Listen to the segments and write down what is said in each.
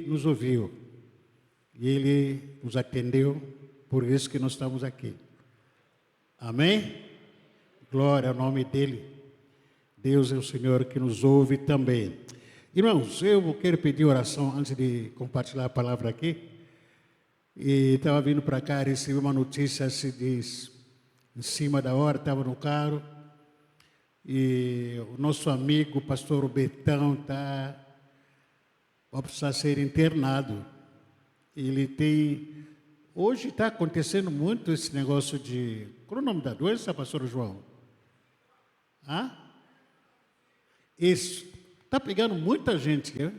Ele nos ouviu e Ele nos atendeu, por isso que nós estamos aqui. Amém? Glória ao nome dEle. Deus é o Senhor que nos ouve também. Irmãos, eu quero pedir oração antes de compartilhar a palavra aqui. E estava vindo para cá, recebi uma notícia, se diz, em cima da hora, estava no carro. E o nosso amigo, o pastor Betão, vai precisar ser internado. Ele tem... Hoje está acontecendo muito esse negócio de... Qual é o nome da doença, pastor João? Isso. Está pegando muita gente, né?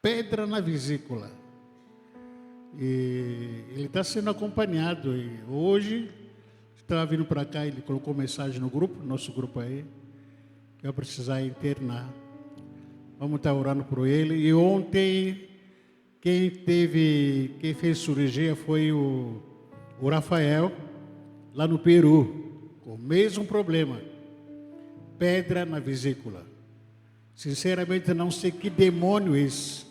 Pedra na vesícula. E ele está sendo acompanhado. E hoje, estava vindo para cá, ele colocou mensagem no grupo, nosso grupo aí, que vai precisar internar. Vamos estar orando por ele. E ontem, quem fez cirurgia foi o Rafael, lá no Peru, com o mesmo problema. Pedra na vesícula. Sinceramente, não sei que demônio é esse.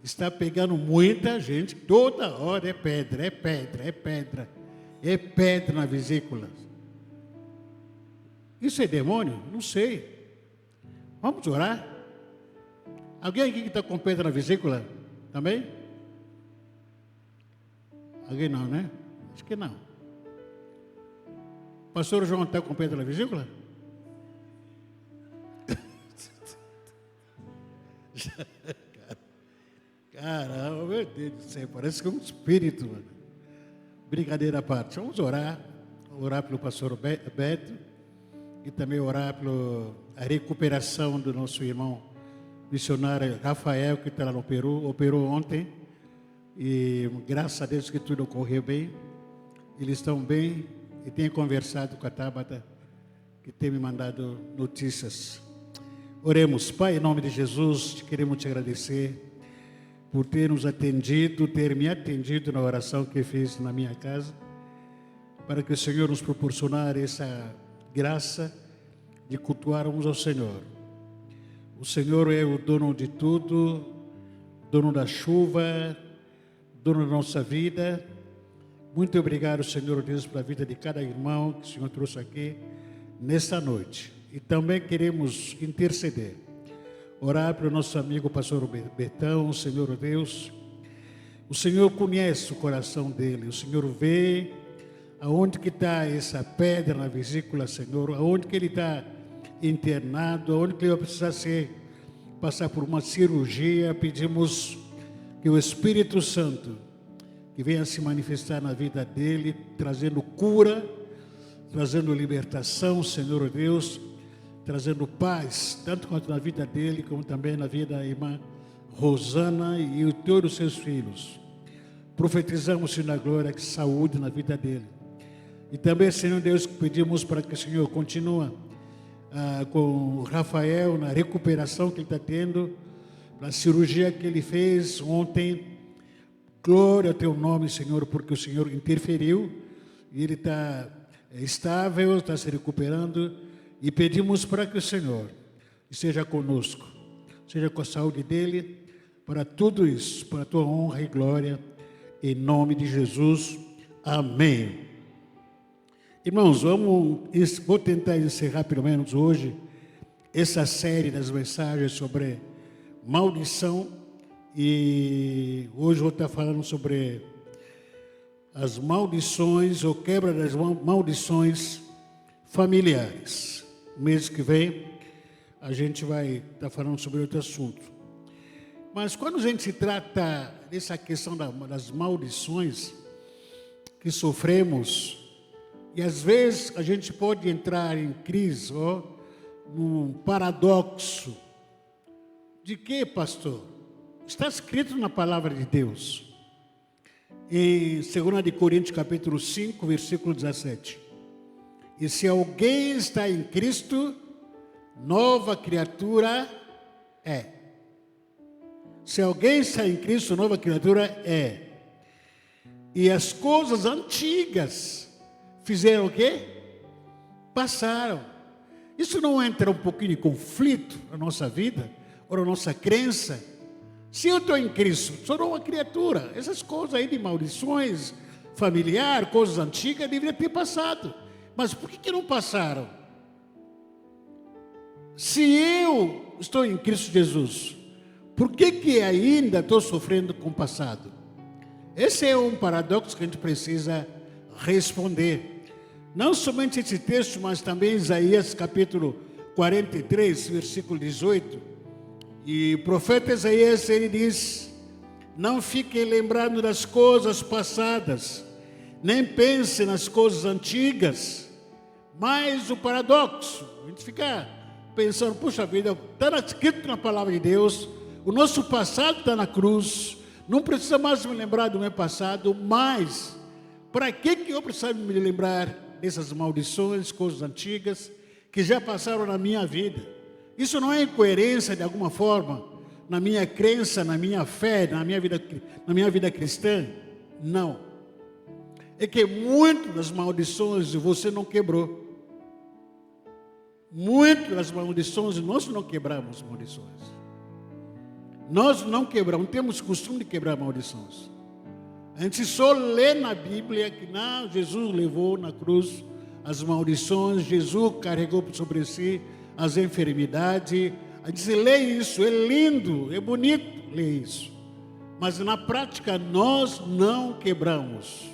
Está pegando muita gente, toda hora é pedra, é pedra, é pedra. É pedra na vesícula. Isso é demônio? Não sei. Vamos orar? Alguém aqui que está com pedra na vesícula? Também? Alguém não, né? Acho que não. Pastor João está com pedra na vesícula? Caramba, meu Deus do céu, parece que é um espírito, mano. Brincadeira à parte. Vamos orar pelo pastor Beto e também orar pela recuperação do nosso irmão missionário Rafael, que está lá no Peru, operou ontem e graças a Deus que tudo ocorreu bem. Eles estão bem e tenho conversado com a Tabata, que tem me mandado notícias. Oremos. Pai, em nome de Jesus, queremos te agradecer por ter nos atendido, ter me atendido na oração que fiz na minha casa, para que o Senhor nos proporcionar essa graça de cultuarmos ao Senhor. O Senhor é o dono de tudo, dono da chuva, dono da nossa vida. Muito obrigado, Senhor Deus, pela vida de cada irmão que o Senhor trouxe aqui nesta noite. E também queremos interceder, orar para o nosso amigo pastor Betão, Senhor Deus. O Senhor conhece o coração dele, o Senhor vê aonde que está essa pedra na vesícula, Senhor, aonde que ele está internado, aonde que ele vai precisar passar por uma cirurgia. Pedimos que o Espírito Santo, que venha se manifestar na vida dele, trazendo cura, trazendo libertação, Senhor Deus, trazendo paz, tanto quanto na vida dele, como também na vida da irmã Rosana e todos os seus filhos. Profetizamos, Senhor, na glória, que saúde na vida dele. E também, Senhor Deus, pedimos para que o Senhor continue com o Rafael, na recuperação que ele está tendo, na cirurgia que ele fez ontem. Glória ao teu nome, Senhor, porque o Senhor interferiu e ele está estável, está se recuperando. E pedimos para que o Senhor esteja conosco, seja com a saúde dele, para tudo isso, para a tua honra e glória, em nome de Jesus. Amém. Irmãos, vou tentar encerrar pelo menos hoje essa série das mensagens sobre maldição. E hoje vou estar falando sobre as maldições ou quebra das maldições familiares. Mês que vem a gente vai estar falando sobre outro assunto. Mas quando a gente se trata dessa questão das maldições que sofremos, e às vezes a gente pode entrar em crise, num paradoxo. De que, pastor? Está escrito na palavra de Deus, em 2 Coríntios capítulo 5, versículo 17. E se alguém está em Cristo, nova criatura é. Se alguém está em Cristo, nova criatura é. E as coisas antigas fizeram o quê? Passaram. Isso não entra um pouquinho em conflito na nossa vida, ou na nossa crença? Se eu estou em Cristo, sou uma criatura. Essas coisas aí de maldições familiar, coisas antigas, deveriam ter passado. Mas por que não passaram? Se eu estou em Cristo Jesus, por que ainda estou sofrendo com o passado? Esse é um paradoxo que a gente precisa responder. Não somente esse texto, mas também Isaías capítulo 43, versículo 18. E o profeta Isaías, ele diz: não fiquem lembrando das coisas passadas, nem pensem nas coisas antigas. Mas o paradoxo, a gente fica pensando, puxa vida, está escrito na palavra de Deus, o nosso passado está na cruz, não precisa mais me lembrar do meu passado, mas para que eu preciso me lembrar dessas maldições, coisas antigas que já passaram na minha vida? Isso não é incoerência de alguma forma na minha crença, na minha fé, na minha vida cristã? Não. É que muitas das maldições você não quebrou. Muitas das maldições, nós não quebramos maldições. Nós não quebramos, não temos costume de quebrar maldições. A gente só lê na Bíblia que não, Jesus levou na cruz as maldições, Jesus carregou sobre si as enfermidades. A gente lê isso, é lindo, é bonito ler isso. Mas na prática nós não quebramos.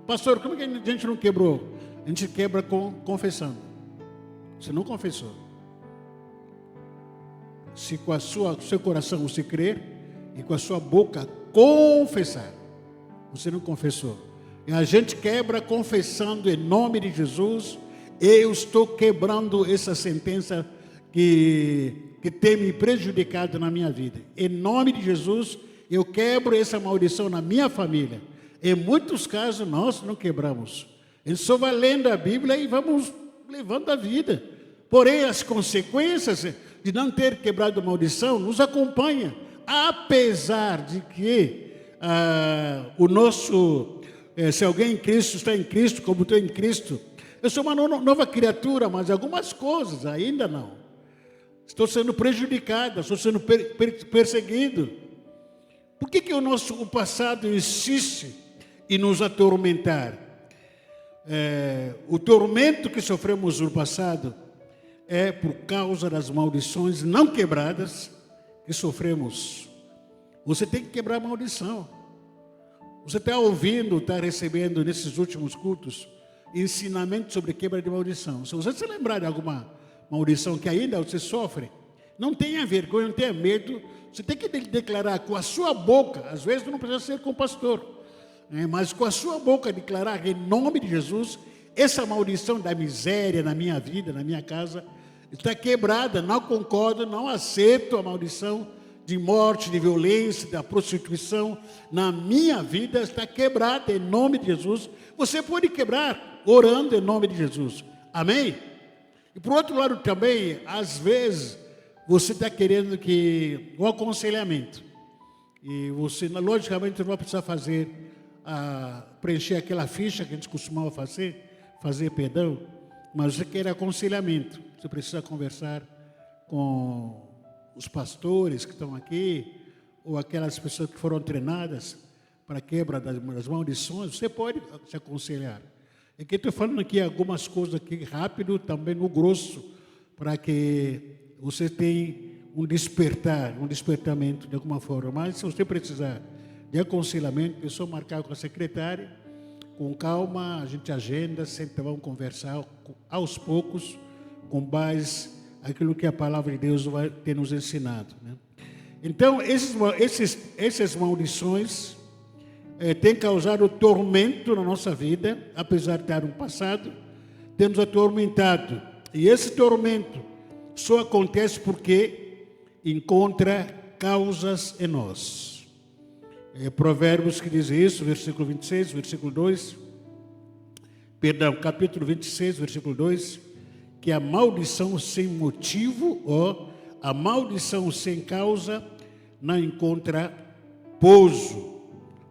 Pastor, como que a gente não quebrou? A gente quebra confessando. Você não confessou. Se com seu coração você crer e com a sua boca confessar, você não confessou. E a gente quebra confessando em nome de Jesus. Eu estou quebrando essa sentença que tem me prejudicado na minha vida. Em nome de Jesus, eu quebro essa maldição na minha família. Em muitos casos, nós não quebramos. A gente só vai lendo a Bíblia e vamos levando a vida. Porém, as consequências de não ter quebrado a maldição nos acompanham. Apesar de que se alguém em Cristo está em Cristo, como estou em Cristo, eu sou uma nova criatura, mas algumas coisas ainda não. Estou sendo prejudicado, estou sendo perseguido. Por que o passado insiste em nos atormentar? O tormento que sofremos no passado é por causa das maldições não quebradas que sofremos. Você tem que quebrar a maldição. Você está ouvindo, está recebendo nesses últimos cultos ensinamento sobre quebra de maldição. Se você se lembrar de alguma maldição que ainda você sofre, não tenha vergonha, não tenha medo. Você tem que declarar com a sua boca. Às vezes não precisa ser com o pastor, mas com a sua boca declarar em nome de Jesus: essa maldição da miséria na minha vida, na minha casa, está quebrada. Não concordo, não aceito a maldição de morte, de violência, da prostituição na minha vida, está quebrada em nome de Jesus. Você pode quebrar orando em nome de Jesus. Amém? E por outro lado também, às vezes, você está querendo um aconselhamento. E você, logicamente, não vai precisar preencher aquela ficha que a gente costumava fazer perdão, mas você quer aconselhamento. Você precisa conversar com os pastores que estão aqui, ou aquelas pessoas que foram treinadas para a quebra das maldições. Você pode se aconselhar. É que estou falando aqui algumas coisas aqui rápido, também no grosso, para que você tenha um despertamento de alguma forma. Mas se você precisar de aconselhamento, é só marcar com a secretária, com calma, a gente agenda, sempre vamos conversar aos poucos, com base naquilo que a palavra de Deus vai ter nos ensinado, né? Então, essas maldições têm causado tormento na nossa vida, apesar de estar no passado, temos atormentado. E esse tormento só acontece porque encontra causas em nós. Provérbios que diz isso, versículo 26, versículo 2, capítulo 26, versículo 2, que a maldição sem motivo, a maldição sem causa, não encontra pouso,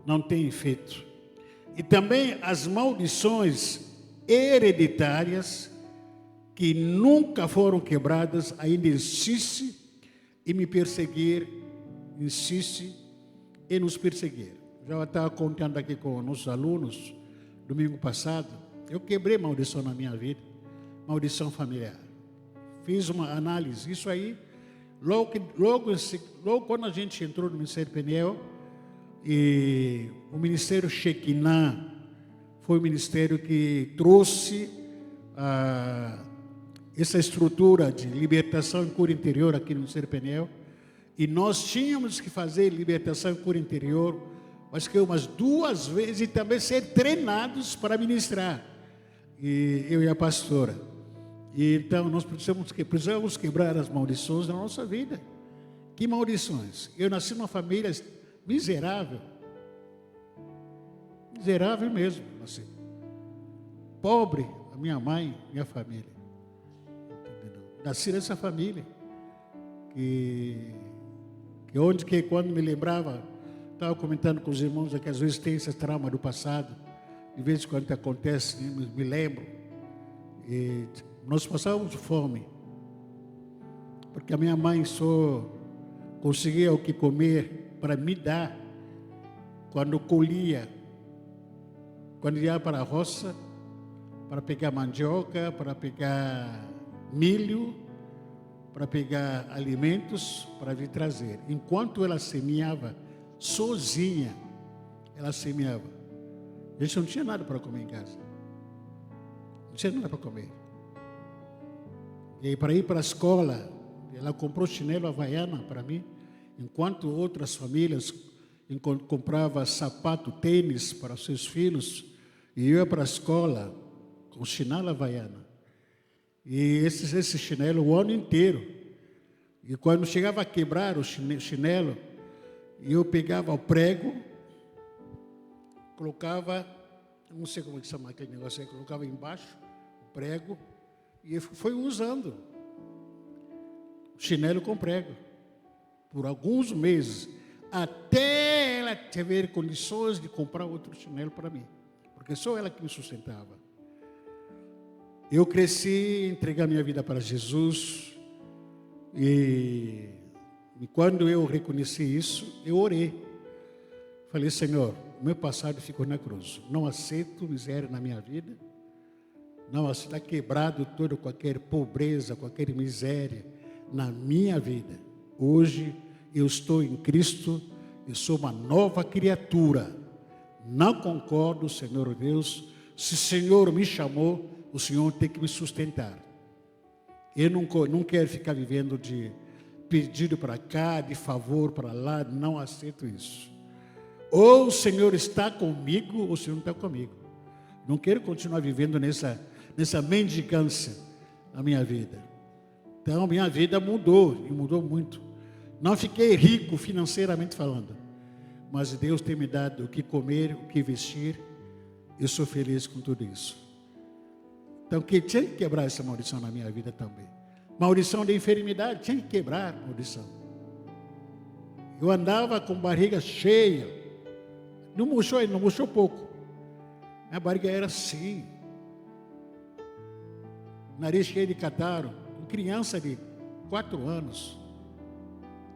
não tem efeito. E também as maldições hereditárias, que nunca foram quebradas, ainda insistem em me perseguir insiste em nos perseguir. Já estava contando aqui com nossos alunos, domingo passado, eu quebrei maldição na minha vida, maldição familiar. Fiz uma análise, isso aí, logo quando a gente entrou no Ministério Peniel, e o Ministério Shekinah foi o ministério que trouxe essa estrutura de libertação e cura interior aqui no Ministério Peniel, e nós tínhamos que fazer libertação e cura interior, acho que umas 2 vezes, e também ser treinados para ministrar, e eu e a pastora. E então nós precisamos quebrar as maldições da nossa vida. Que maldições? Eu nasci numa família miserável mesmo, nasci pobre, a minha mãe, minha família. Nasci nessa família que quando me lembrava, estava comentando com os irmãos que às vezes tem esse trauma do passado, de vez em quando acontece, me lembro, e nós passávamos fome, porque a minha mãe só conseguia o que comer para me dar quando colhia, quando ia para a roça, para pegar mandioca, para pegar milho, para pegar alimentos, para vir trazer. Enquanto ela semeava, sozinha, ela semeava. A gente não tinha nada para comer em casa. Não tinha nada para comer. E para ir para a escola, ela comprou chinelo havaiana para mim, enquanto outras famílias compravam sapato, tênis para seus filhos, e eu ia para a escola com chinelo havaiana. E esse chinelo o ano inteiro. E quando chegava a quebrar o chinelo, eu pegava o prego, colocava, não sei como é que chama aquele negócio aí, colocava embaixo o prego, e foi usando chinelo com prego por alguns meses, até ela ter condições de comprar outro chinelo para mim, porque só ela que me sustentava. Eu cresci, entreguei a minha vida para Jesus, e quando eu reconheci isso, eu orei. Falei: Senhor, o meu passado ficou na cruz, não aceito miséria na minha vida, não aceito, está quebrado toda qualquer pobreza, qualquer miséria na minha vida. Hoje eu estou em Cristo, eu sou uma nova criatura. Não concordo, Senhor Deus, se o Senhor me chamou, o Senhor tem que me sustentar. Eu não quero ficar vivendo de pedido para cá, de favor para lá, não aceito isso. Ou o Senhor está comigo, ou o Senhor não está comigo. Não quero continuar vivendo nessa mendicância na minha vida. Então, minha vida mudou, e mudou muito. Não fiquei rico financeiramente falando, mas Deus tem me dado o que comer, o que vestir. Eu sou feliz com tudo isso. Então, tinha que quebrar essa maldição na minha vida também. Maldição de enfermidade, tinha que quebrar a maldição. Eu andava com barriga cheia, não murchou pouco. Minha barriga era assim, nariz cheio de catarro, criança de 4 anos.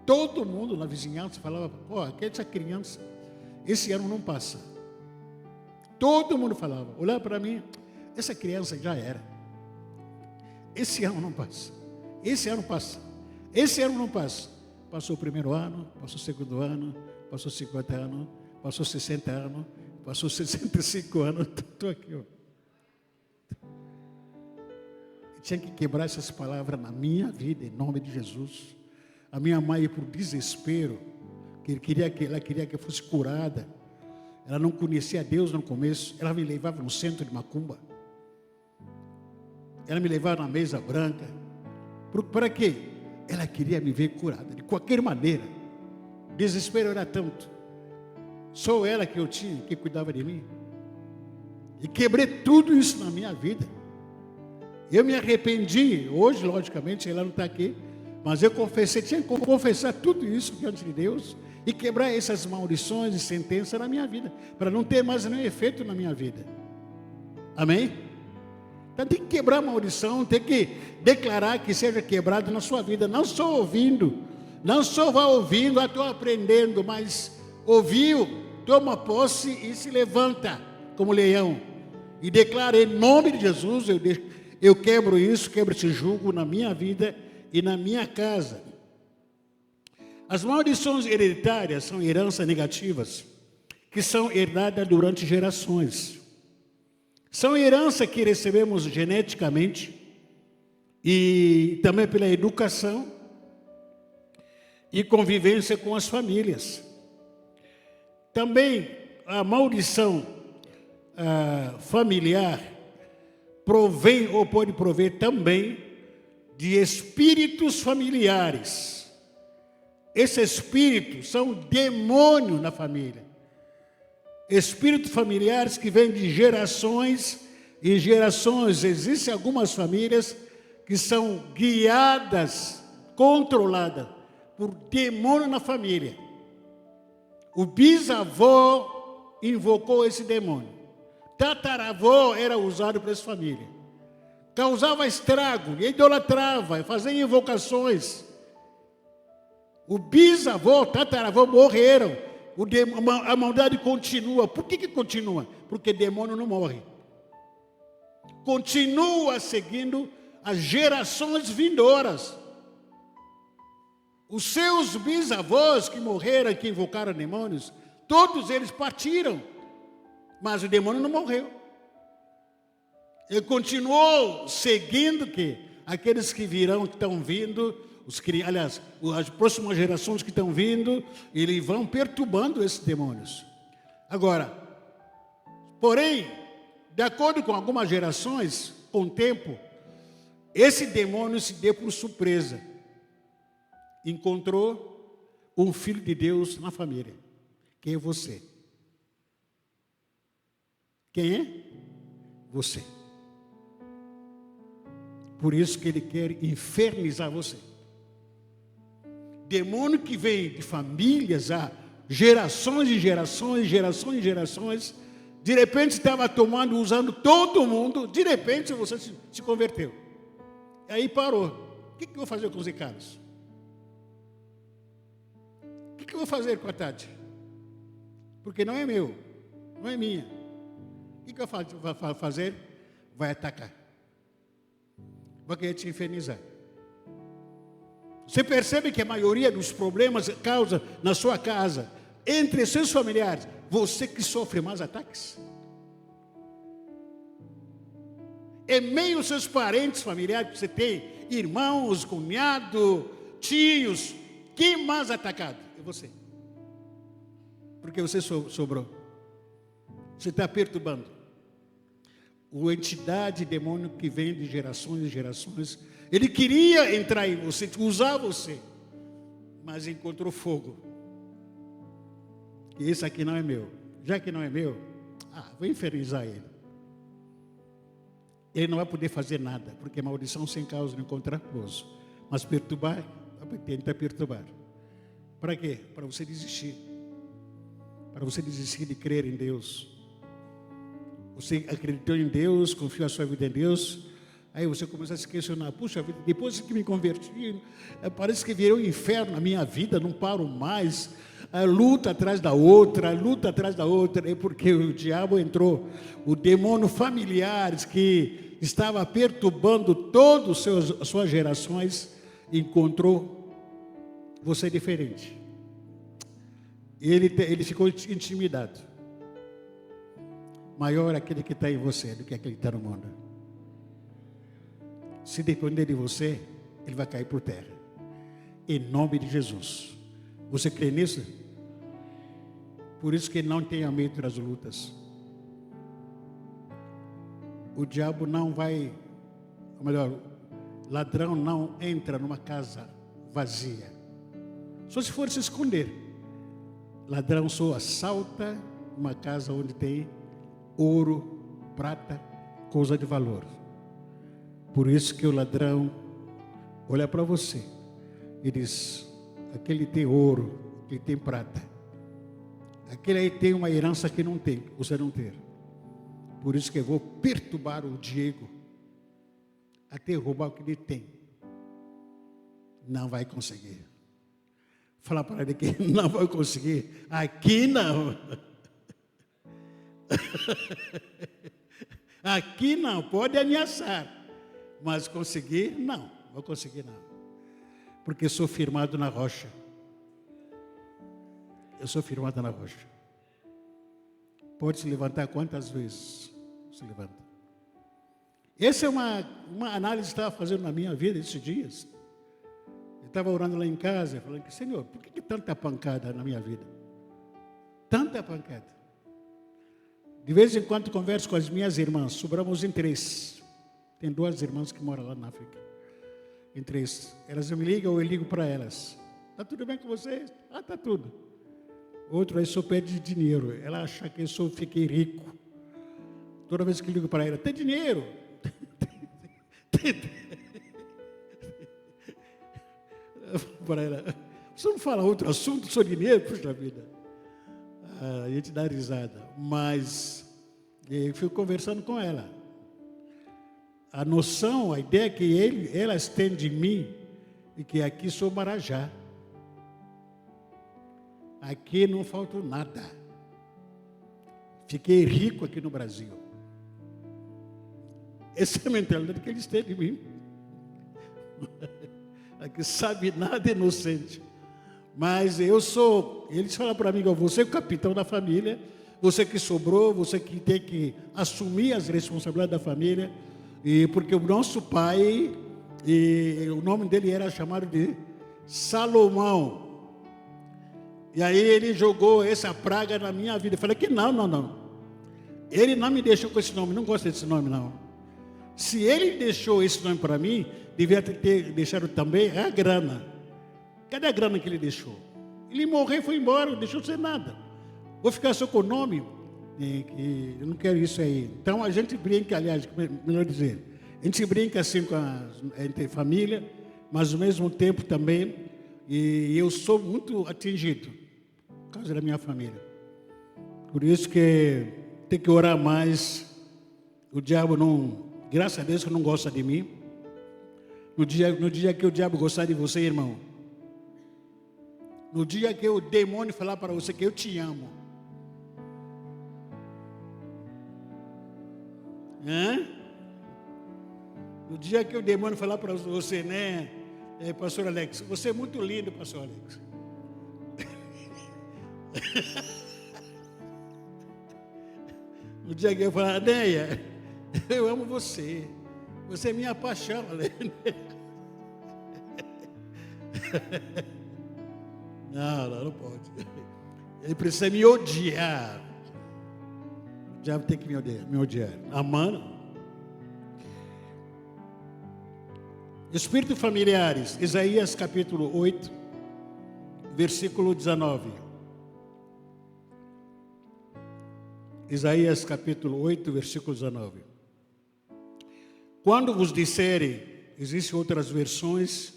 Todo mundo na vizinhança falava: essa criança, esse ano não passa. Todo mundo falava, olhava para mim: essa criança já era. Esse ano não passa. Esse ano passa. Esse ano não passa. Passou o primeiro ano, passou o segundo ano, passou 50 anos, passou 60 anos, passou 65 anos. Estou aqui, ó. Tinha que quebrar essas palavras na minha vida, em nome de Jesus. A minha mãe, por desespero, ela queria que eu fosse curada. Ela não conhecia Deus no começo. Ela me levava no centro de macumba. Ela me levava na mesa branca. Para quê? Ela queria me ver curada, de qualquer maneira. O desespero era tanto. Só ela que eu tinha, que cuidava de mim. E quebrei tudo isso na minha vida. Eu me arrependi. Hoje, logicamente, ela não está aqui. Mas eu confessei, tinha que confessar tudo isso diante de Deus. E quebrar essas maldições e sentenças na minha vida. Para não ter mais nenhum efeito na minha vida. Amém? Então tem que quebrar a maldição, tem que declarar que seja quebrado na sua vida, não só ouvindo, Não só vai ouvindo, estou aprendendo, mas ouviu, toma posse e se levanta como leão. E declara em nome de Jesus, eu quebro isso, quebro esse jugo na minha vida e na minha casa. As maldições hereditárias são heranças negativas, que são herdadas durante gerações. São heranças que recebemos geneticamente e também pela educação e convivência com as famílias. Também a maldição familiar provém ou pode prover também de espíritos familiares. Esses espíritos são demônios na família. Espíritos familiares que vêm de gerações e gerações. Existem algumas famílias que são guiadas, controladas por demônio na família. O bisavô invocou esse demônio. Tataravô era usado por essa família. Causava estrago, idolatrava, fazia invocações. O bisavô, tataravô morreram. A maldade continua. Por que continua? Porque demônio não morre. Continua seguindo as gerações vindouras. Os seus bisavós que morreram, que invocaram demônios, todos eles partiram. Mas o demônio não morreu. Ele continuou seguindo aqueles que virão, que estão vindo, as próximas gerações que estão vindo, eles vão perturbando esses demônios. Agora, porém, de acordo com algumas gerações, com o tempo, esse demônio se deu por surpresa. Encontrou um filho de Deus na família. Quem é você? Quem é? Você. Por isso que ele quer infernizar você. Demônio que vem de famílias há gerações e gerações, gerações e gerações. De repente estava tomando, usando todo mundo. De repente você se converteu. E aí parou. O que eu vou fazer com os recados? O que eu vou fazer com a Tati? Porque não é meu, não é minha. O que eu vou fazer? Vai atacar. Vai querer te infernizar. Você percebe que a maioria dos problemas causa na sua casa, entre seus familiares, você que sofre mais ataques? É meio os seus parentes familiares que você tem, irmãos, cunhado, tios, quem mais atacado? É você. Porque você sobrou. Você está perturbando. A entidade, demônio que vem de gerações e gerações, ele queria entrar em você, usar você, mas encontrou fogo. E esse aqui não é meu. Já que não é meu, vou infernizar ele. Ele não vai poder fazer nada, porque maldição sem causa não encontra repouso. Mas perturbar, tenta perturbar. Para quê? Para você desistir. Para você desistir de crer em Deus. Você acreditou em Deus, confiou a sua vida em Deus, aí você começa a se questionar, puxa vida, depois que me converti, parece que virou um inferno na minha vida, não paro mais, luta atrás da outra, é porque o diabo entrou, o demônio familiares que estava perturbando todas as suas gerações, encontrou você diferente. Ele ficou intimidado. Maior aquele que está em você do que aquele que está no mundo. Se depender de você, ele vai cair por terra. Em nome de Jesus. Você crê nisso? Por isso que não tenha medo das lutas. O diabo não vai, ou melhor, ladrão não entra numa casa vazia. Só se for se esconder. Ladrão só assalta uma casa onde tem ouro, prata, coisa de valor. Por isso que o ladrão olha para você e diz, aquele tem ouro, aquele tem prata. Aquele aí tem uma herança que não tem, você não tem. Por isso que eu vou perturbar o Diego até roubar o que ele tem. Não vai conseguir. falar para ele que não vai conseguir. Aqui não. Aqui não, pode ameaçar. Mas conseguir, não. Vou conseguir, não. Porque sou firmado na rocha. Eu sou firmado na rocha. Pode se levantar quantas vezes se levanta. Essa é uma análise que eu estava fazendo na minha vida esses dias. Eu estava orando lá em casa, falando que, Senhor, por que tanta pancada na minha vida? Tanta pancada. De vez em quando converso com as minhas irmãs, sobramos em 3. Tem 2 irmãs que moram lá na África. Em 3. Elas me ligam ou eu ligo para elas. Está tudo bem com vocês? Ah, está tudo. Outro aí só pede dinheiro. Ela acha que eu fiquei rico. Toda vez que ligo para ela, tem dinheiro? Para ela, você não fala outro assunto, só dinheiro, puxa vida. A gente dá risada. Mas eu fico conversando com ela. A noção, a ideia que elas têm de mim, é que aqui sou Marajá. Aqui não falta nada. Fiquei rico aqui no Brasil. Essa é a mentalidade que eles têm de mim. Aqui sabe nada, inocente. Mas eles falam para mim, você é o capitão da família, você que sobrou, você que tem que assumir as responsabilidades da família. E porque o nosso pai, o nome dele era chamado de Salomão. E aí ele jogou essa praga na minha vida. Eu falei que não. Ele não me deixou com esse nome, não gosto desse nome, não. Se ele deixou esse nome para mim, devia ter deixado também a grana. Cadê a grana que ele deixou? Ele morreu, foi embora, não deixou sem nada. Vou ficar só com o nome? Eu não quero isso aí. Então a gente brinca, aliás, melhor dizer, a gente brinca assim entre família, mas ao mesmo tempo também, e eu sou muito atingido por causa da minha família. Por isso que tem que orar mais. O diabo não, graças a Deus que não gosta de mim. No dia que o diabo gostar de você, irmão, no dia que o demônio falar para você que eu te amo, no dia que o demônio falar para você, né, pastor Alex, você é muito lindo, pastor Alex. No dia que eu falar, Neia, eu amo você. Você é minha paixão, Não pode. Ele precisa me odiar. O diabo tem que me odiar. Amando. Espíritos familiares, Isaías capítulo 8, versículo 19. Isaías capítulo 8, versículo 19. Quando vos disserem, existem outras versões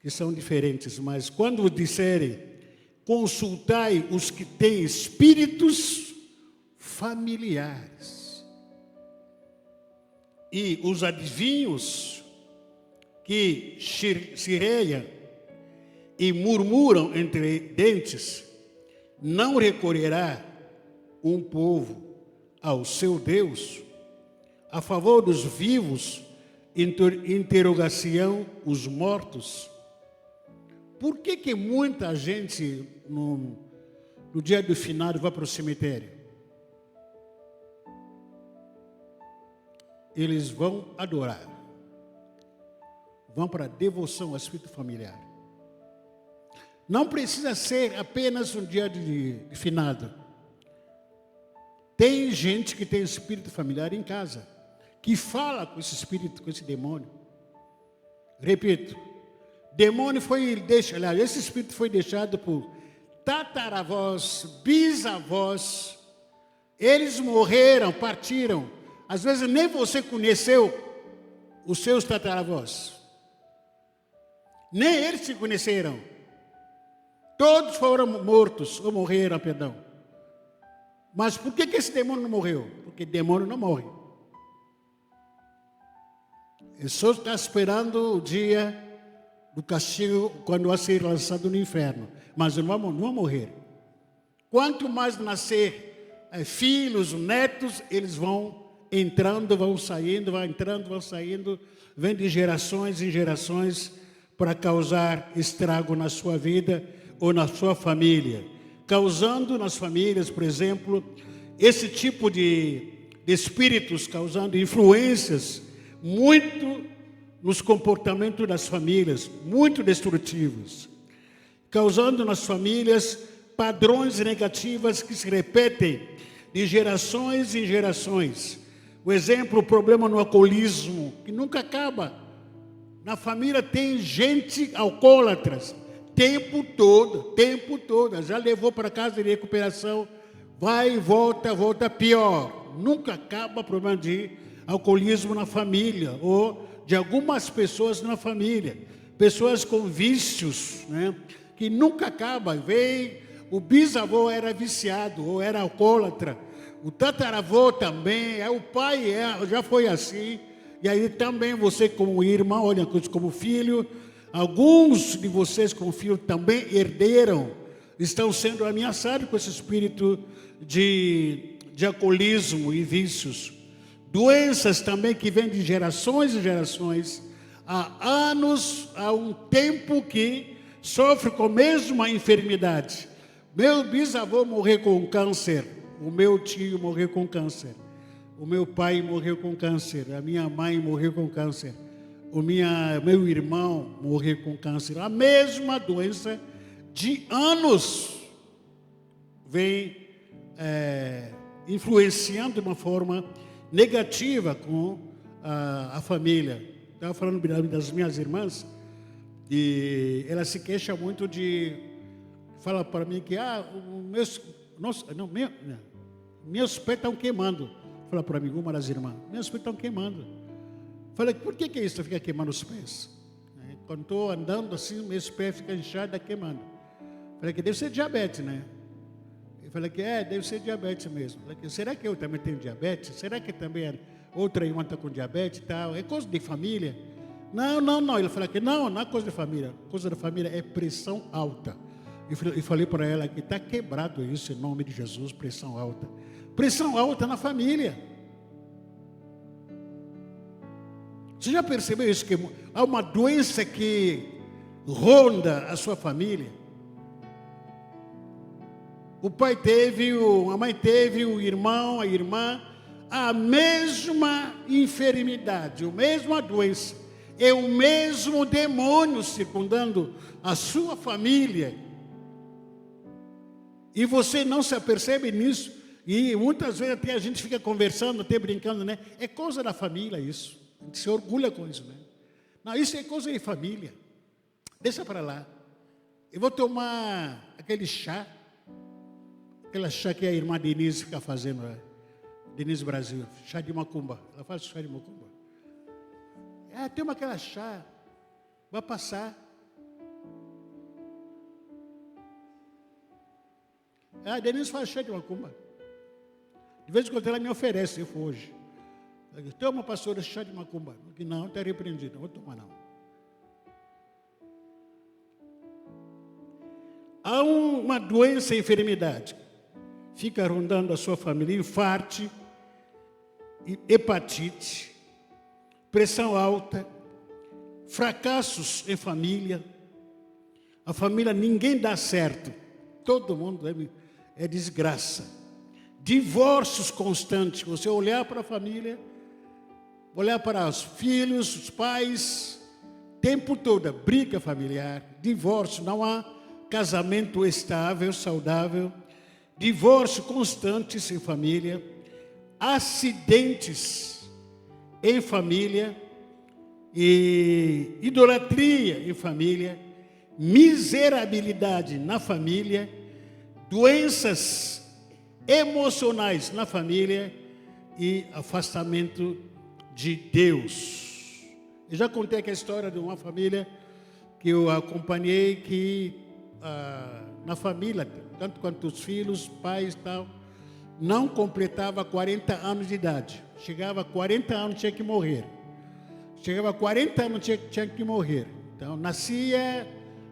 que são diferentes, mas quando vos disserem, consultai os que têm espíritos familiares e os adivinhos que chireiam e murmuram entre dentes, não recorrerá um povo ao seu Deus? A favor dos vivos, interrogação os mortos. Por que muita gente no dia do finado vai para o cemitério? Eles vão adorar. Vão para a devoção ao espírito familiar. Não precisa ser apenas um dia de finado. Tem gente que tem espírito familiar em casa, que fala com esse espírito, com esse demônio. Repito, demônio esse espírito foi deixado por tataravós, bisavós. Eles morreram, partiram. Às vezes nem você conheceu os seus tataravós. Nem eles se conheceram. Todos foram mortos, ou morreram, perdão. Mas por que esse demônio não morreu? Porque demônio não morre. Ele só está esperando o dia do castigo, quando vai ser lançado no inferno. mas não vão morrer. Quanto mais nascer filhos, netos, eles vão entrando, vão saindo, vão entrando, vão saindo, vem de gerações em gerações para causar estrago na sua vida ou na sua família. Causando nas famílias, por exemplo, esse tipo de espíritos, causando influências muito nos comportamentos das famílias, muito destrutivos. Causando nas famílias padrões negativos que se repetem de gerações em gerações. O exemplo, o problema no alcoolismo, que nunca acaba. Na família tem gente alcoólatras, tempo todo. Já levou para casa de recuperação, vai e volta pior. Nunca acaba o problema de alcoolismo na família, ou de algumas pessoas na família. Pessoas com vícios, né? Que nunca acaba. O bisavô era viciado, ou era alcoólatra. O tataravô também, o pai já foi assim. E aí também você como irmão, olha, como filho, alguns de vocês como filho também herderam, estão sendo ameaçados com esse espírito de alcoolismo e vícios. Doenças também que vêm de gerações e gerações, há anos, há um tempo que sofre com a mesma enfermidade. Meu bisavô morreu com câncer, o meu tio morreu com câncer, o meu pai morreu com câncer, a minha mãe morreu com câncer, meu irmão morreu com câncer. A mesma doença de anos vem influenciando de uma forma negativa com a família. Estava falando das minhas irmãs, e ela se queixa muito fala para mim que meus pés estão queimando. Fala para mim, uma das irmãs, meus pés estão queimando. Falei, por que é isso? Fica queimando os pés? Quando estou andando assim, meus pés ficam inchados, queimando. Falei que deve ser diabetes, né? Eu falei que deve ser diabetes mesmo. Falei que, será que eu também tenho diabetes? Será que também outra irmã está com diabetes e tal? É coisa de família? Não. Ele falou que não é coisa de família. Coisa da família é pressão alta. E falei para ela que está quebrado isso em nome de Jesus, pressão alta. Pressão alta na família. Você já percebeu isso? Que há uma doença que ronda a sua família. O pai teve, a mãe teve, o irmão, a irmã, a mesma enfermidade, a mesma doença. É o mesmo demônio circundando a sua família. E você não se apercebe nisso. E muitas vezes até a gente fica conversando, até brincando, né? É coisa da família isso. A gente se orgulha com isso, né? Não, isso é coisa de família. Deixa para lá. Eu vou tomar aquele chá. Aquela chá que a irmã Denise fica fazendo, Denise Brasil, chá de macumba. Ela faz chá de macumba. Toma aquela chá, vai passar. A Denise faz chá de macumba. De vez em quando ela me oferece, eu for hoje. Toma, pastora, chá de macumba. Não, está repreendido, não vou tomar não. Há uma doença, enfermidade. Fica rondando a sua família, infarto, hepatite, pressão alta, fracassos em família. A família, ninguém dá certo. Todo mundo é desgraça. Divórcios constantes. Você olhar para a família, olhar para os filhos, os pais, tempo todo, briga familiar, divórcio, não há casamento estável, saudável. Divórcio constantes em família, acidentes em família, e idolatria em família, miserabilidade na família, doenças emocionais na família e afastamento de Deus. Eu já contei aqui a história de uma família que eu acompanhei que na família, tanto quanto os filhos, pais e tal, não completava 40 anos de idade. Chegava a 40 anos, tinha que morrer. Chegava a 40 anos, tinha que morrer. Então, nascia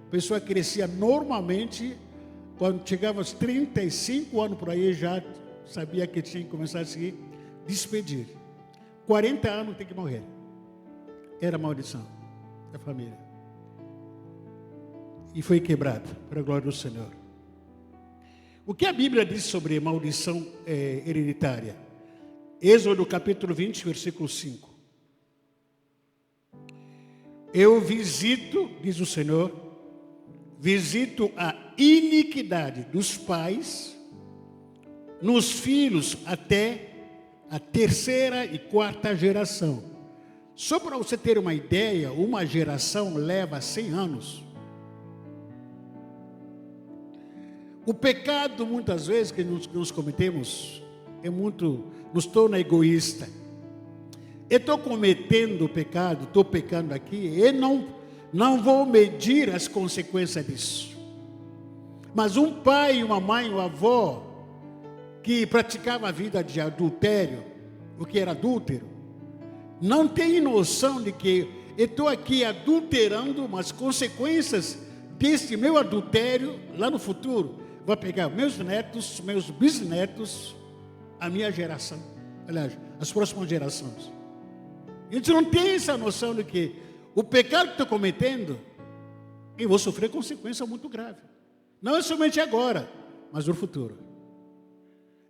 A pessoa crescia normalmente, quando chegava aos 35 anos por aí, já sabia que tinha que começar a se despedir. 40 anos tem que morrer. Era a maldição da família. E foi quebrado, para a glória do Senhor. O que a Bíblia diz sobre maldição hereditária? Êxodo capítulo 20, versículo 5. Eu visito, diz o Senhor, visito a iniquidade dos pais nos filhos até a terceira e quarta geração. Só para você ter uma ideia, uma geração leva 100 anos. O pecado, muitas vezes, que nós cometemos, nos torna egoísta. Eu estou cometendo o pecado, estou pecando aqui, eu não vou medir as consequências disso. Mas um pai, uma mãe, uma avó, que praticava a vida de adultério, o que era adúltero, não tem noção de que eu estou aqui adulterando, mas consequências desse meu adultério, lá no futuro, vai pegar meus netos, meus bisnetos, a minha geração, aliás, as próximas gerações. A gente não tem essa noção de que o pecado que estou cometendo, eu vou sofrer consequência muito grave. Não é somente agora, mas no futuro.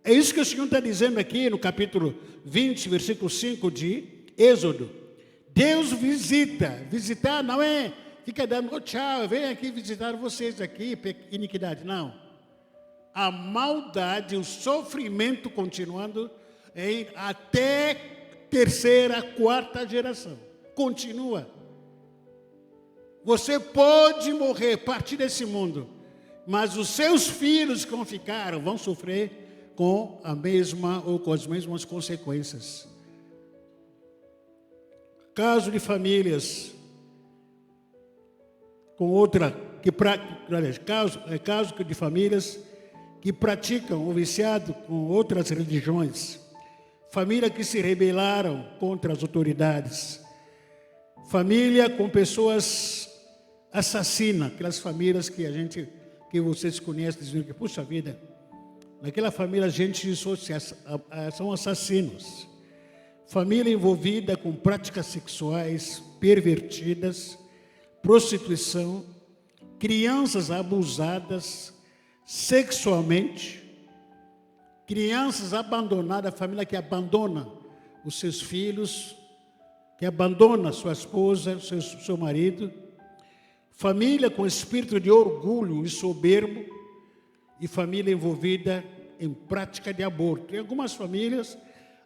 É isso que o Senhor está dizendo aqui no capítulo 20, versículo 5 de Êxodo. Deus visita. Visitar não é fica dando tchau, vem aqui visitar vocês aqui, iniquidade. Não. A maldade, o sofrimento continuando até terceira, quarta geração. Continua. Você pode morrer, partir desse mundo, mas os seus filhos que ficaram vão sofrer com a mesma ou com as mesmas consequências. Caso de famílias com outra caso de famílias que praticam o viciado com outras religiões, família que se rebelaram contra as autoridades, família com pessoas assassinas, aquelas famílias que vocês conhecem, dizem que, puxa vida, naquela família a gente são assassinos. Família envolvida com práticas sexuais pervertidas, prostituição, crianças abusadas sexualmente, crianças abandonadas, família que abandona os seus filhos, que abandona sua esposa, seu marido, família com espírito de orgulho e soberbo, e família envolvida em prática de aborto. Em algumas famílias,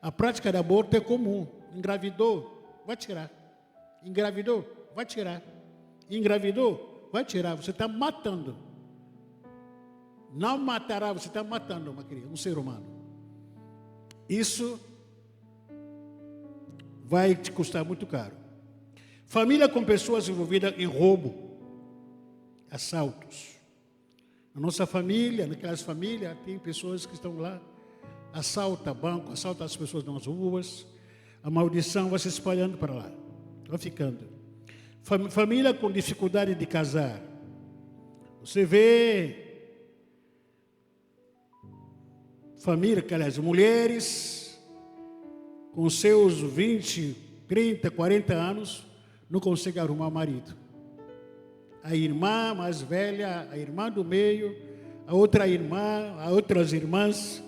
a prática de aborto é comum. Engravidou, vai tirar. Engravidou, vai tirar. Engravidou, vai tirar. Você está matando. Não matará, você está matando uma criança, um ser humano. Isso vai te custar muito caro. Família com pessoas envolvidas em roubo, assaltos. Na nossa família, naquelas famílias, tem pessoas que estão lá, assalta banco, assalta as pessoas nas ruas, a maldição vai se espalhando para lá, vai ficando. Família com dificuldade de casar. Você vê família, aliás, mulheres com seus 20, 30, 40 anos, não conseguem arrumar marido. A irmã mais velha, a irmã do meio, a outra irmã, as outras irmãs,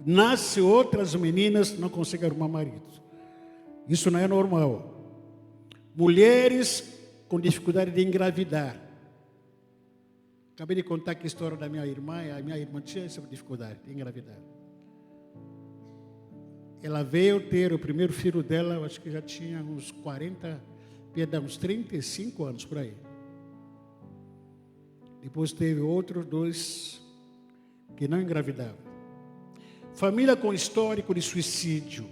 nasce outras meninas, não conseguem arrumar marido. Isso não é normal. Mulheres com dificuldade de engravidar. Acabei de contar aqui a história da minha irmã, e a minha irmã tinha essa dificuldade de engravidar. Ela veio ter o primeiro filho dela, eu acho que já tinha uns 35 anos por aí. Depois teve outros 2 que não engravidavam. Família com histórico de suicídio.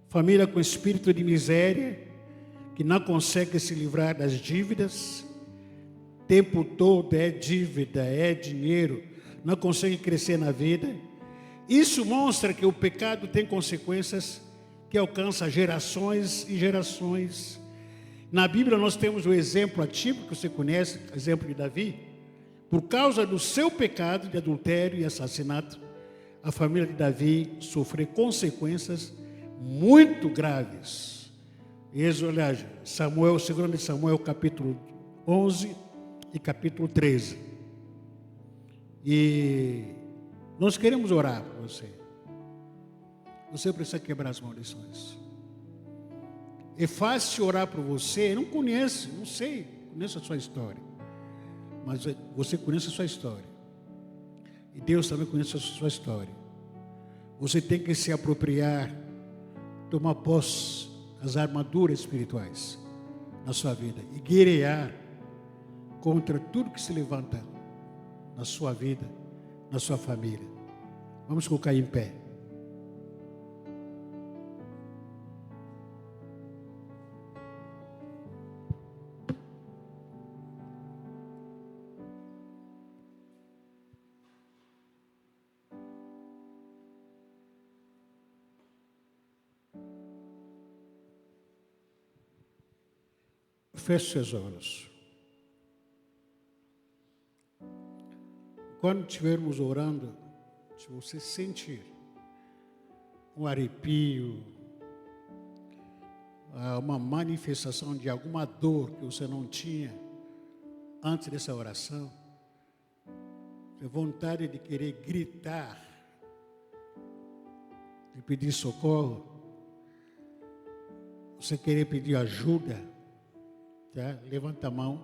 Família com espírito de miséria, que não consegue se livrar das dívidas. Tempo todo é dívida, é dinheiro, não consegue crescer na vida. Isso mostra que o pecado tem consequências que alcançam gerações e gerações. Na Bíblia nós temos o exemplo atípico que você conhece, o exemplo de Davi. Por causa do seu pecado de adultério e assassinato, a família de Davi sofreu consequências muito graves. Aliás, Samuel, 2 Samuel, capítulo 11 e capítulo 13. E nós queremos orar por você. Você precisa quebrar as maldições. É fácil orar por você, não conheço a sua história. Mas você conhece a sua história. E Deus também conhece a sua história. Você tem que se apropriar, tomar posse das armaduras espirituais na sua vida e guerrear contra tudo que se levanta na sua vida, na sua família. Vamos colocar em pé. Feche seus olhos. Quando estivermos orando, se você sentir um arrepio, uma manifestação de alguma dor que você não tinha antes dessa oração, vontade de querer gritar, de pedir socorro, você querer pedir ajuda, tá? Levanta a mão,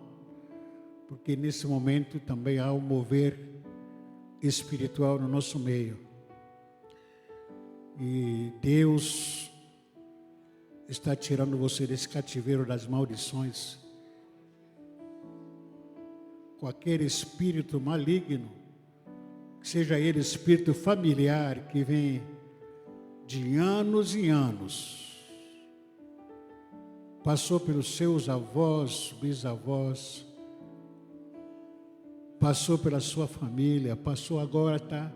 porque nesse momento também há um mover espiritual no nosso meio. E Deus está tirando você desse cativeiro das maldições, com aquele espírito maligno, seja ele espírito familiar que vem de anos e anos, passou pelos seus avós, bisavós, passou pela sua família, passou agora, está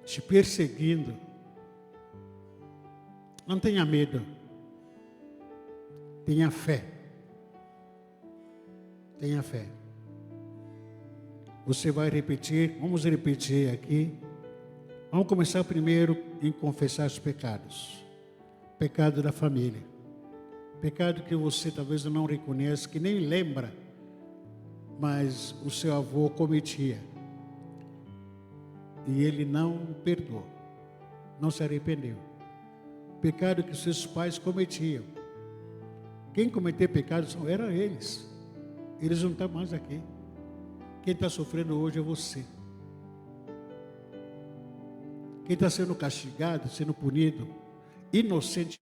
te perseguindo. Não tenha medo, tenha fé, tenha fé. Você vai repetir, vamos repetir aqui. Vamos começar primeiro em confessar os pecados. Pecado da família. Pecado que você talvez não reconheça, que nem lembra, mas o seu avô cometia. E ele não perdoou, não se arrependeu. Pecado que seus pais cometiam. Quem cometeu pecados eram eles. Eles não estão mais aqui. Quem está sofrendo hoje é você. Quem está sendo castigado, sendo punido, inocente.